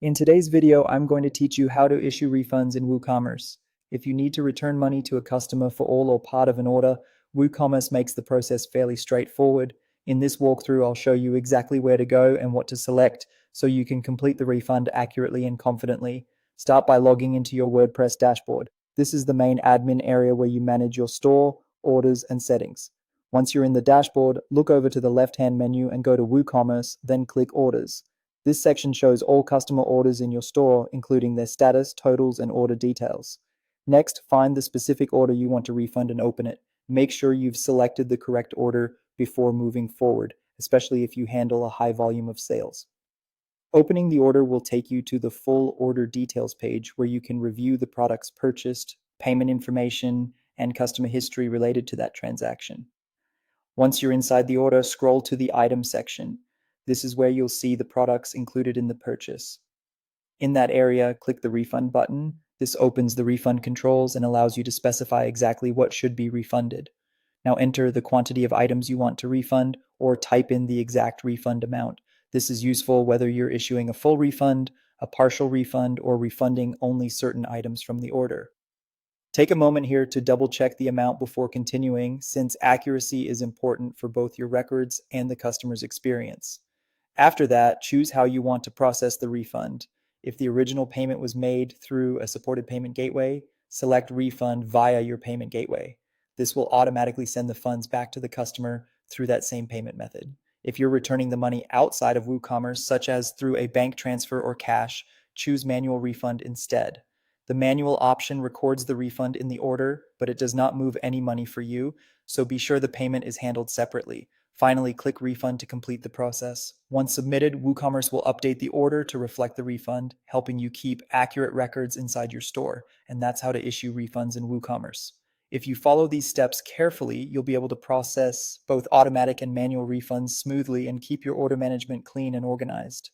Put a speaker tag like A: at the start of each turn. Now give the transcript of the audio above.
A: In today's video, I'm going to teach you how to issue refunds in WooCommerce. If you need to return money to a customer for all or part of an order, WooCommerce makes the process fairly straightforward. In this walkthrough, I'll show you exactly where to go and what to select so you can complete the refund accurately and confidently. Start by logging into your WordPress dashboard. This is the main admin area where you manage your store, orders, and settings. Once you're in the dashboard, look over to the left-hand menu and go to WooCommerce, then click Orders. This section shows all customer orders in your store, including their status, totals, and order details. Next, find the specific order you want to refund and open it. Make sure you've selected the correct order before moving forward, especially if you handle a high volume of sales. Opening the order will take you to the full order details page where you can review the products purchased, payment information, and customer history related to that transaction. Once you're inside the order, scroll to the item section. This is where you'll see the products included in the purchase. In that area, click the refund button. This opens the refund controls and allows you to specify exactly what should be refunded. Now enter the quantity of items you want to refund or type in the exact refund amount. This is useful whether you're issuing a full refund, a partial refund, or refunding only certain items from the order. Take a moment here to double check the amount before continuing, since accuracy is important for both your records and the customer's experience. After that, choose how you want to process the refund. If the original payment was made through a supported payment gateway, select Refund via your payment gateway. This will automatically send the funds back to the customer through that same payment method. If you're returning the money outside of WooCommerce, such as through a bank transfer or cash, choose Manual Refund instead. The manual option records the refund in the order, but it does not move any money for you, so be sure the payment is handled separately. Finally, click Refund to complete the process. Once submitted, WooCommerce will update the order to reflect the refund, helping you keep accurate records inside your store. And that's how to issue refunds in WooCommerce. If you follow these steps carefully, you'll be able to process both automatic and manual refunds smoothly and keep your order management clean and organized.